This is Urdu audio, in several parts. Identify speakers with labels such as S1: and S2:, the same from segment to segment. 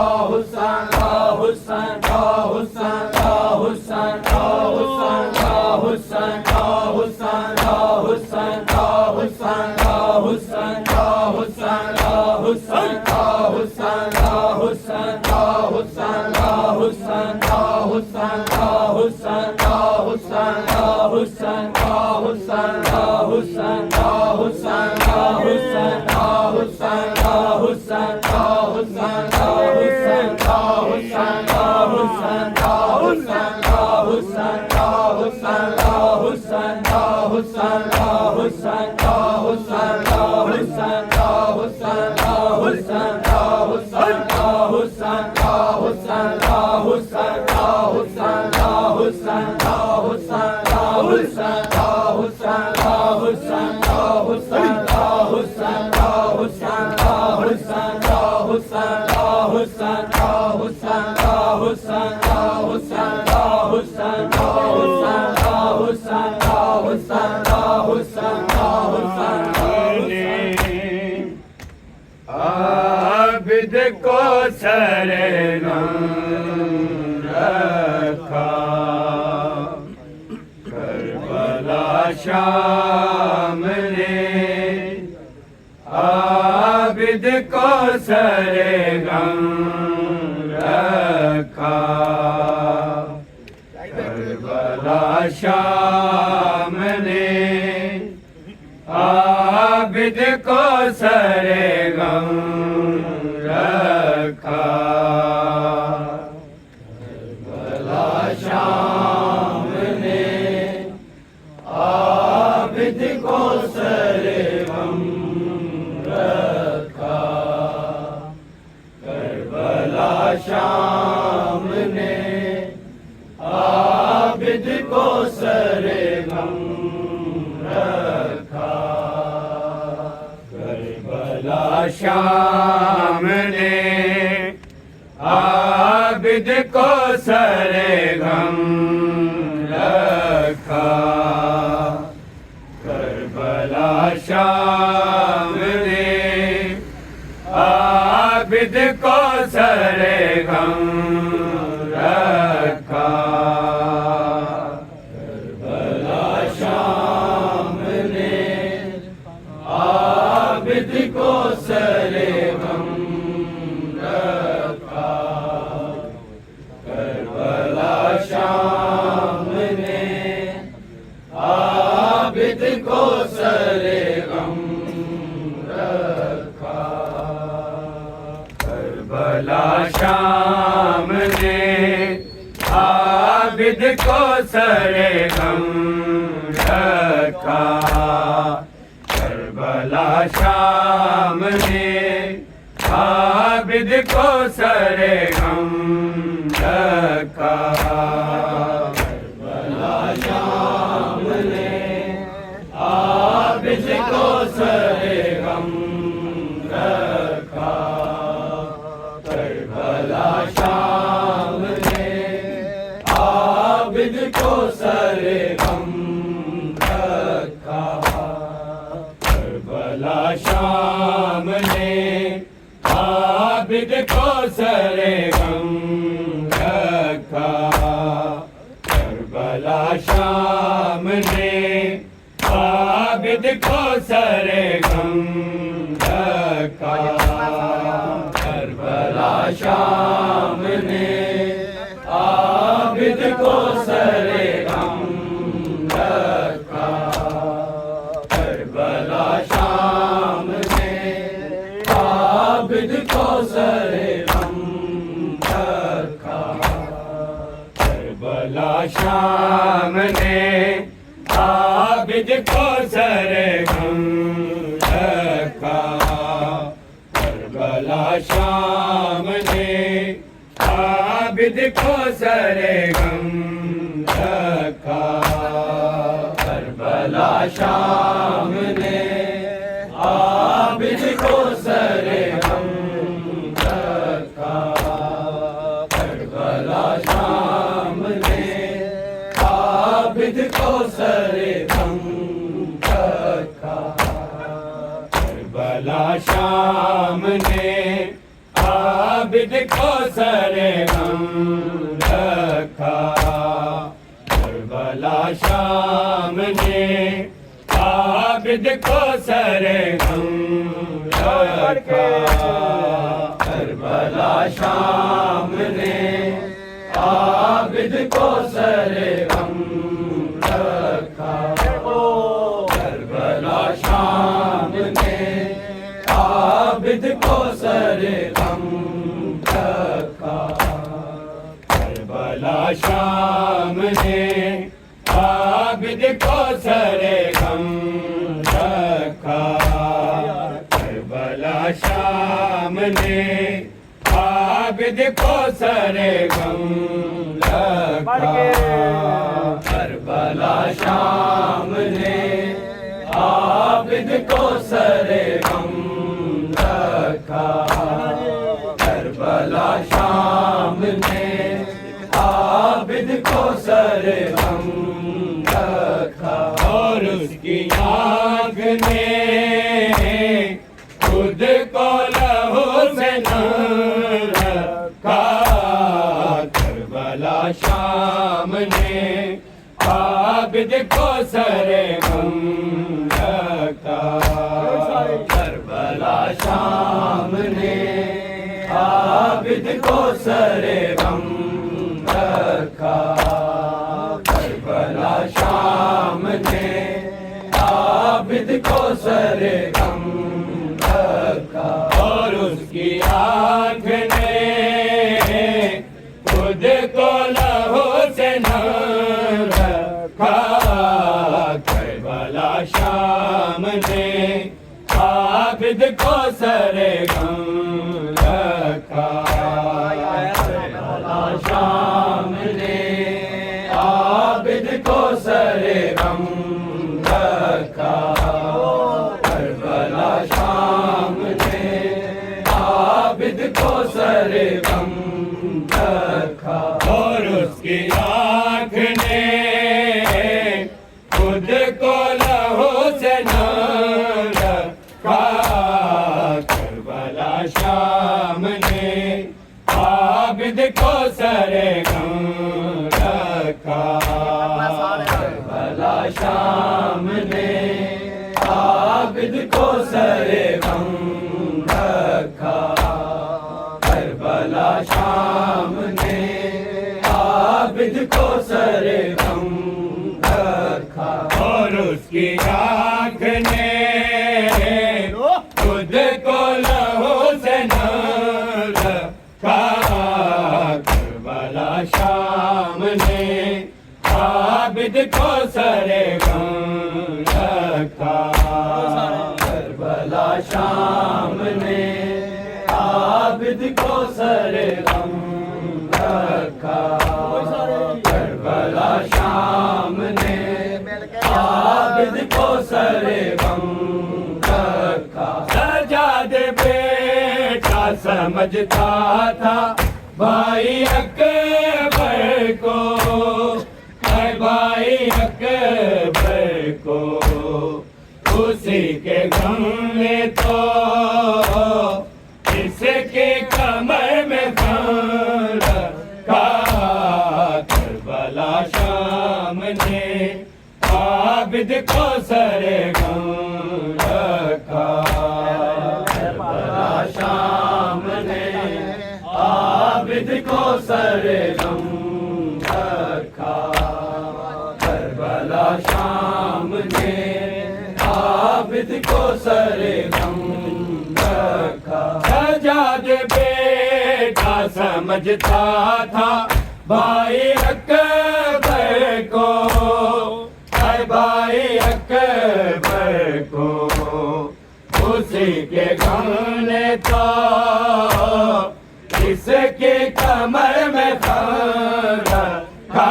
S1: عابد کو سر غم رکھا کربلا شام نے عابد کو سر غم رکھا کربلا شام نے عابد کو سر غم رکھا کربلا شام نے عابد کو سر غم رکھا کربلا شام نے عابد کو سر غم رکھا کربلا شام نے عابد کو سر غم رکھا کربلا شام نے عابد کو سر غم رکھا کربلا شام نے عابد کو سر غم رکھا کربلا شام نے عابد کو سر غم رکھا کربلا شام نے عابد کو سر غم رکھا کربلا شام نے عابد کو سر غم رکھا کربلا شام نے عابد کو سر غم شام نے عابد کو سر غم رکھا، کربلا شام نے عابد کو سر غم رکھا، کربلا شام نے عابد کو سر غم رکھا، کربلا شام نے عابد کو سر غم رکھا، کربلا شام نے عابد کو سر غم رکھا، کربلا شام نے عابد کو سر غم رکھا، کربلا شام نے عابد کو سر غم رکھا، کربلا شام نے عابد کو سر غم رکھا، کربلا شام نے عابد کو سر غم رکھا، کربلا شام نے عابد کو سر غم رکھا، کربلا شام نے عابد کو سر غم رکھا، کربلا شام نے عابد کو سر غم رکھا، کربلا شام نے عابد کو سر غم رکھا، کربلا شام نے عابد کو سر غم رکھا، کربلا شام نے عابد کو سر غم رکھا، کربلا شام نے عابد کو سر غم رکھا، اور اس کی آنکھ نے خود کو لہو سے نہ رکھا، کربلا شام نے عابد کو سر غم رکھا، کربلا شام نے عابد کو سر غم رکھا، کربلا شام نے عابد کو سر غم رکھا، اور اس کی آنکھ نے خود کو لہو سے نہ رکھا، کربلا شام نے عابد کو سر غم رکھا، کربلا شام نے عابد کو سر غم رکھا، کربلا شام نے عابد کو سر غم رکھا، اور اس کی آنکھ نے خود کو لہو سے نہ رکھا، کربلا شام نے عابد کو سر غم رکھا، کربلا شام نے عابد کو سر غم رکھا، کربلا شام نے عابد کو سر غم رکھا، اور اس کی آنکھ نے خود کو لہو سے نہ رکھا، کربلا شام نے عابد کو سر غم رکھا، کربلا شام نے عابد کو سر غم رکھا، کربلا شام نے عابد کو سر غم رکھا، سجاد بیٹا سمجھتا تھا بھائی اکبر کو، اے بھائی اکبر کو، اسی کے غم میں تو اس کے کمر میں خون رکھا کربلا شام نے عابد کو سر غم رکھا کربلا شام نے عابد کو سر غم رکھا کربلا شام نے عابد کو سر غم رکھا سجاد بیٹا سمجھتا تھا بھائی اکبر کو اے بھائی اکبر کو اسی کے غم نے تو اس کے کمر میں خون رکھا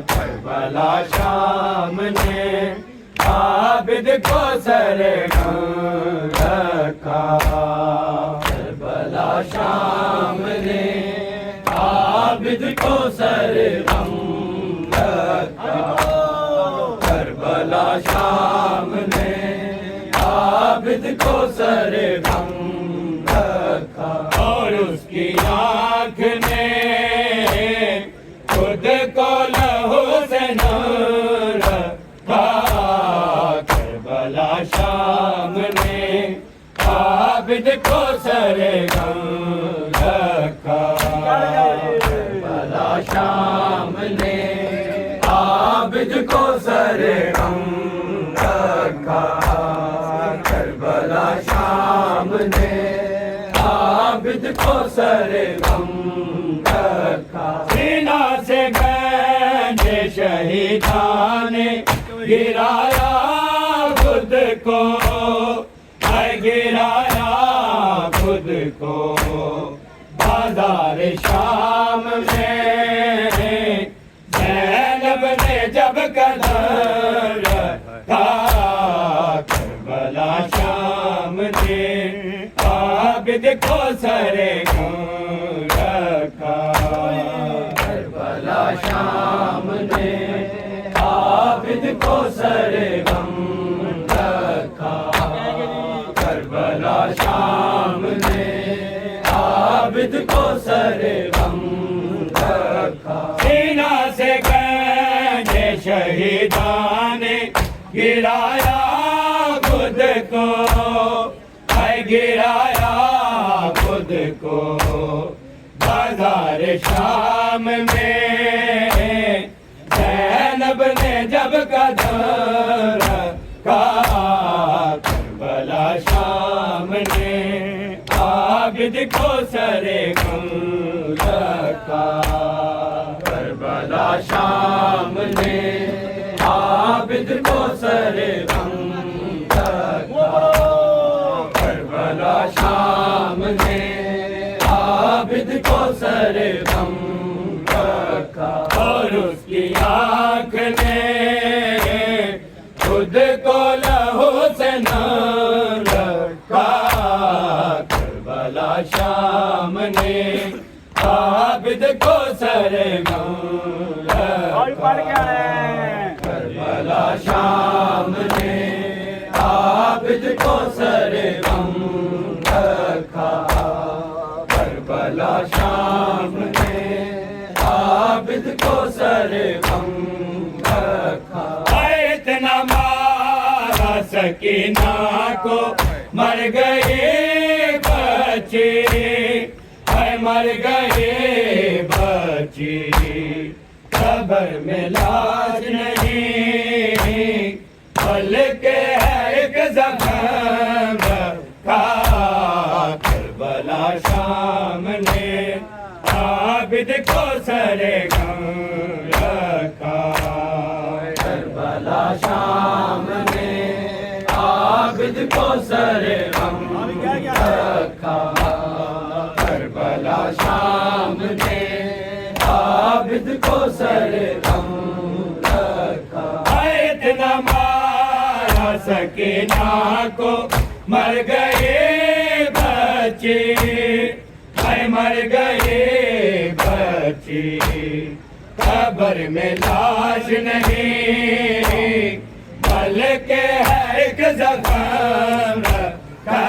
S1: کربلا شام نے عابد کو سر غم رکھا کربلا شام نے عابد کو سر غم رکھا کربلا شام نے عابد کو سر غم رکھا اور اس کی آنکھ نے خود کو لہو سے نور رکھا کربلا شام نے عابد کو سر غم رکھا کربلا شام نے عابد کو سر غم رکھا کربلا شام نے عابد کو سر غم رکھا سینہ سے گنج شہیدان نے گرایا خود کو اے گرایا خود کو بازار شام میں زینب نے جب قدم رکھا کربلا شام نے عابد کو سر غم رکھا کربلا شام نے عابد کو سر غم رکھا کربلا شام نے عابد کو سر غم رکھا سینہ سے گنج شہیدان نے گرایا خود کو اے گرایا خود کو بازار شام میں زینب نے جب قدم رکھا کربلا شام نے عابد کو سر غم رکھا کربلا شام نے عابد کو سر غم رکھا کربلا شام نے عابد کو سر غم رکھا اور اس کی آنکھ نے خود کو لہو سے نور رکھا کربلا شام نے عابد کو سر غم رکھا کربلا شام نے عابد کو سر غم رکھا کربلا شام نے عابد کو سر غم رکھا اتنا مارا سکینہ کو مر گئے بچے مر گئے بچے قبر میں لاش نہیں بلکہ ہے ایک زخم رکھا کربلا شام نے عابد کو سر غم رکھا کربلا شام نے عابد کو سر غم رکھا کربلا شام نے عابد کو سر غم رکھا اتنا مارا سکینہ کو مر گئے بچے مر گئے بچے قبر میں لاش نہیں بلکہ ہے ایک زخم رکھا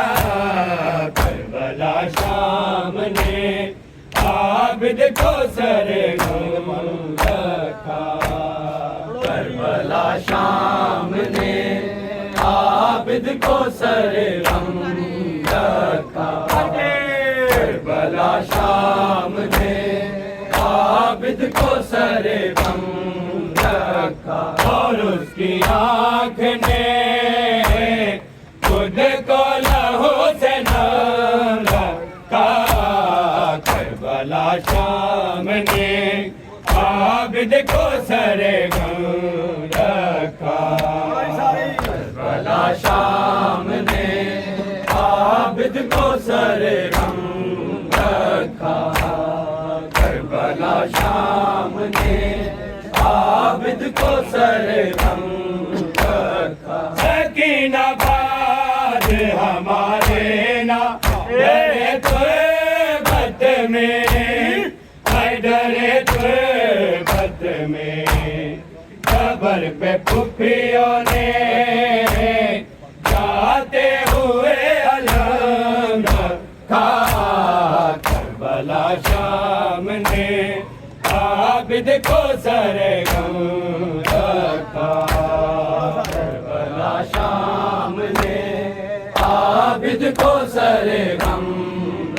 S1: عابد کو سرگم رکھا کربلا شام نے عابد کو سرگم رکھا کربلا شام نے عابد کو سرگم رکھا اور اس کی آنکھ نے خود کو لہو سے نم رکھا کربلا شام نے عابد کو سرگم رکھا کربلا شام نے عابد کو سرگم رکھا کربلا شام نے عابد کو سرگم رکھا سکینہ باد ہمارے نا ڈرے تربت میں ڈرے تربت میں قبر پہ پھپھیوں نے جاتے ہوئے علم رکھا کربلا شام نے عابد کو سرگم رکھا کربلا شام نے عابد کو سرگم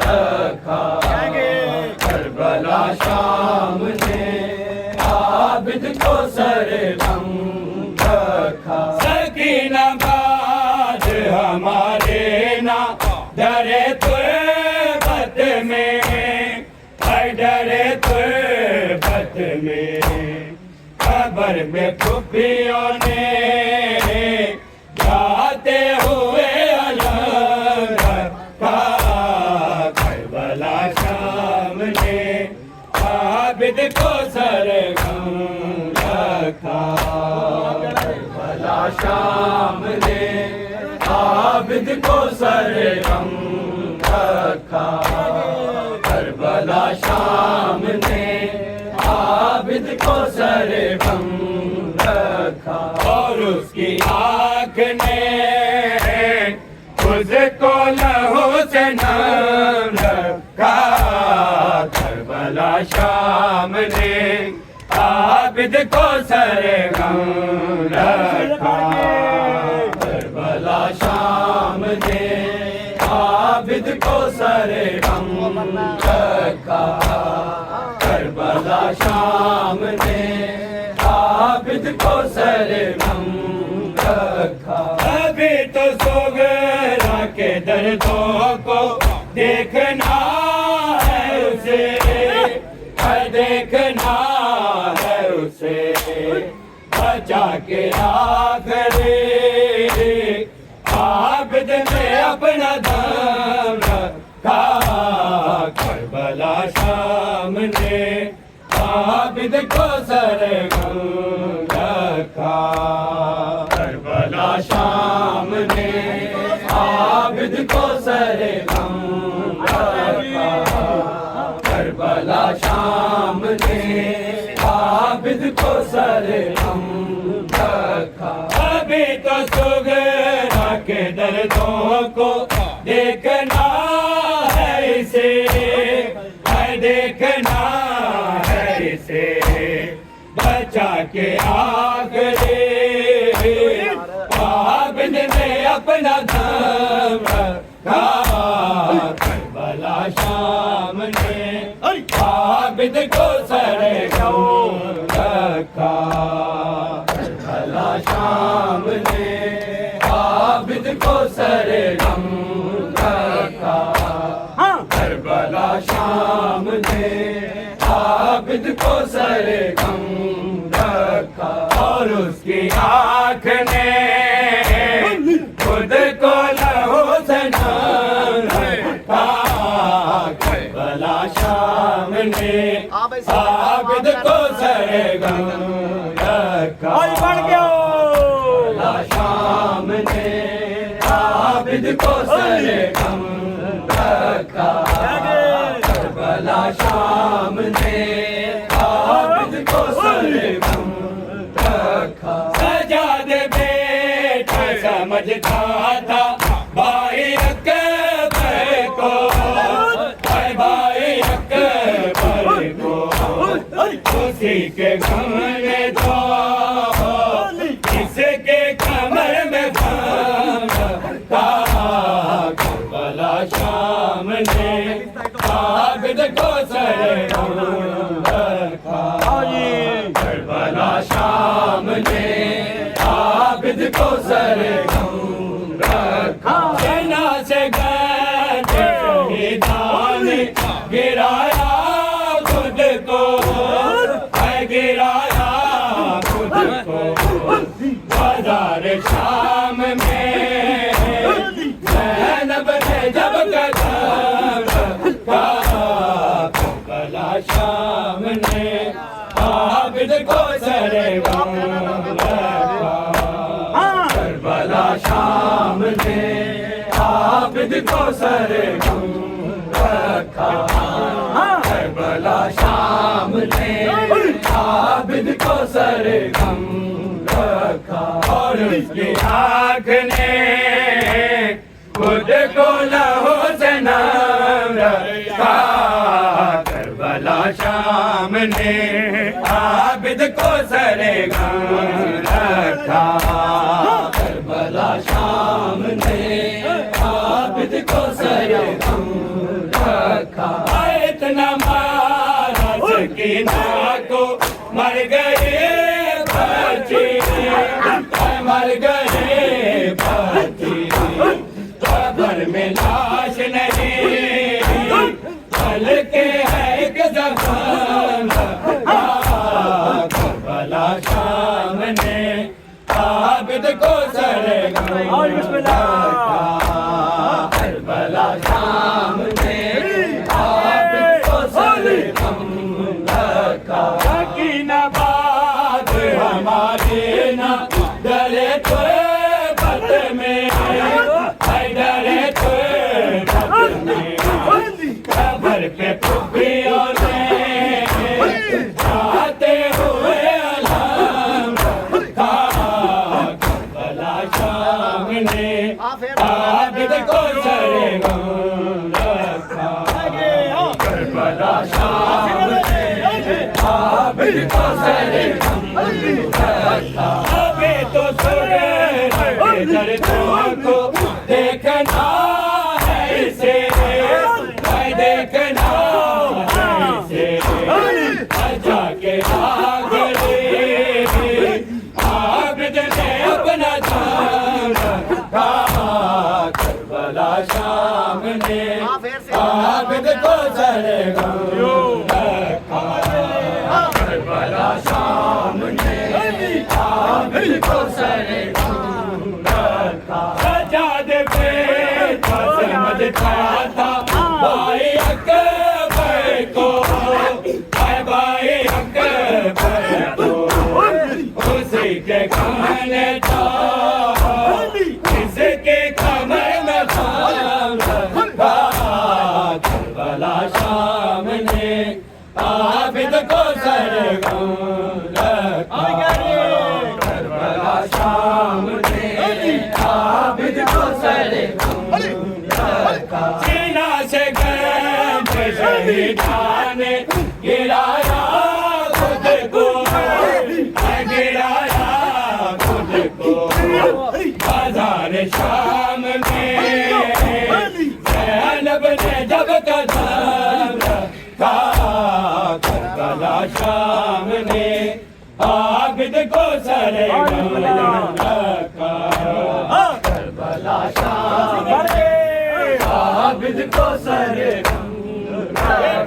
S1: رکھا کربلا شام نے عابد کو سرگم رکھا سکینہ باد ہمارے نا ڈرے تربت میں ڈرے تربت میں قبر میں پھپھیوں نے جاتے ہوئے علم رکھا کربلا شام نے عابد کو سرگم رکھا کربلا شام نے عابد کو سرگم رکھا کربلا شام نے عابد کو سرگم رکھا اور اس کی آنکھ نے خود کو لہو سے نم رکھا کربلا شام نے عابد کو سرگم رکھا کربلا شام نے عابد کو سرگم رکھا کربلا شام نے عابد کو سرگم رکھا ابھی تو سوگرا کے دردوں کو دیکھنا ہے اسے دیکھنا ہے اسے بچا کے آخری عابد نے اپنا دم رکھا کربلا شام نے عابد کو سرگم رکھا کربلا شام نے عابد کو سرگم رکھا کربلا شام نے عابد کو سرگم رکھا ابھی تو سوگرا کے دردوں کو دیکھنا ہے اسے دیکھنا ہے اسے بچا کے آخری عابد نے اپنا دم رکھا کربلا شام نے عابد کو سرگم رکھا کربلا شام نے عابد کو سرگم رکھا کربلا شام نے عابد کو سرگم رکھا اور اس کی آنکھ نے خود کو لہو سے نم رکھا کربلا شام نے عابد کو سرگم رکھا کربلا شام نے عابد کو سرگم رکھا کربلا شام نے عابد کو سرگم رکھا سجاد بیٹا سمجھتا تھا بھائی اکبر کو بھائی اکبر عابد کو سرغم رکھا کربلا شام نے عابد کو سرغم رکھا سینا سے گرد شہیدان گرایا خود کو گرایا خود کو بازار شام میں زینب نے جب قدم رکھا کربلا شام نے عابد کو سرغم رکھا کربلا شام نے عابد کو سرغم رکھا کربلا شام نے عابد کو سرغم رکھا اور اس کی آنکھ نے خود کو لہو سے نم رکھا کربلا شام نے عابد کو سرغم رکھا کربلا شام نے عابد کو سرغم رکھا اتنا مارا سکینہ کو مر گئے بچی مر گئے بچی قبر میں لاش نہیں بلکہ ہے ایک زبان کربلا شام نے عابد کو سرغم رکھا کربلا شام نے عابد کو سرغم رکھا سکینہ بات ہمارے نہ ڈرے تو بت میں ڈرے تو بت میں قبر پہ پھوپھیوں نے آتے ہوئے علام رکھا کربلا شام نے عابد کو سرغم رکھا کربلا شام نے عابد کو سرغم رکھا ابھی تو سورج دردوں کو دیکھنا ہے اسے دیکھنا ہے اسے جا کے آگے عابد نے اپنا جان رکھا کربلا شام نے عابد کو سرغم رکھا کربلا شام نے عابد کو سرغم رکھا سجاد پہ سمجھتا تھا بھائی اکبر کو بھائی اکبر کو اسی کے کھانے تھا اس کے کمر میں خام رکھا کربلا شام نے عابد کو سرغم رکھا کربلا شام نے عابد کو سرغم رکھا سینا سے گرد شہیدان گرایا خود کو گرایا خود کو بازار شام میں زینب نے جب قدم رکھا کربلا شام نے عابد کو سرغم رکھا کربلا شام نے عابد کو سرغم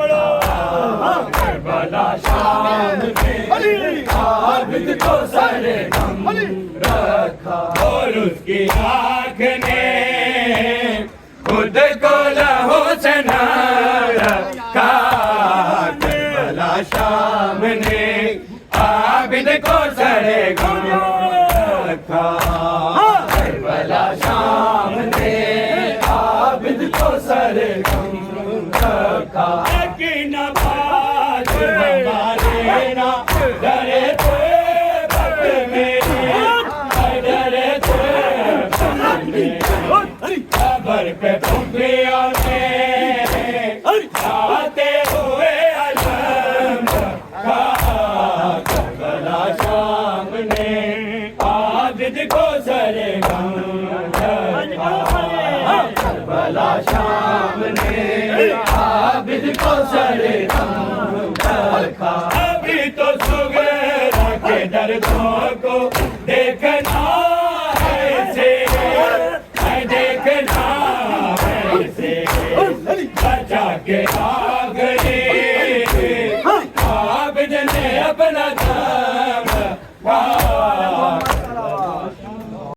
S1: رکھا کربلا شام نے عابد کو سرغم رکھا اور اس کی آنکھ نے خود کو لہو سے نم رکھا کربلا شام نے عابد کو سرغم رکھا کربلا شام نے عابد کو سرغم رکھا سکینہ بات ہمارے نہ ڈرے تو بت میں ڈرے تو بت میں قبر پہ پھوپھیوں نے آتے ہوئے علم رکھا کربلا شام نے عابد کو سرغم رکھا ڈالا شام نے عابد کو سرے ہم رکھا ابھی تو سغیرہ کے دردوں کو دیکھنا ایسے دیکھنا ایسے بچا کے آ گئی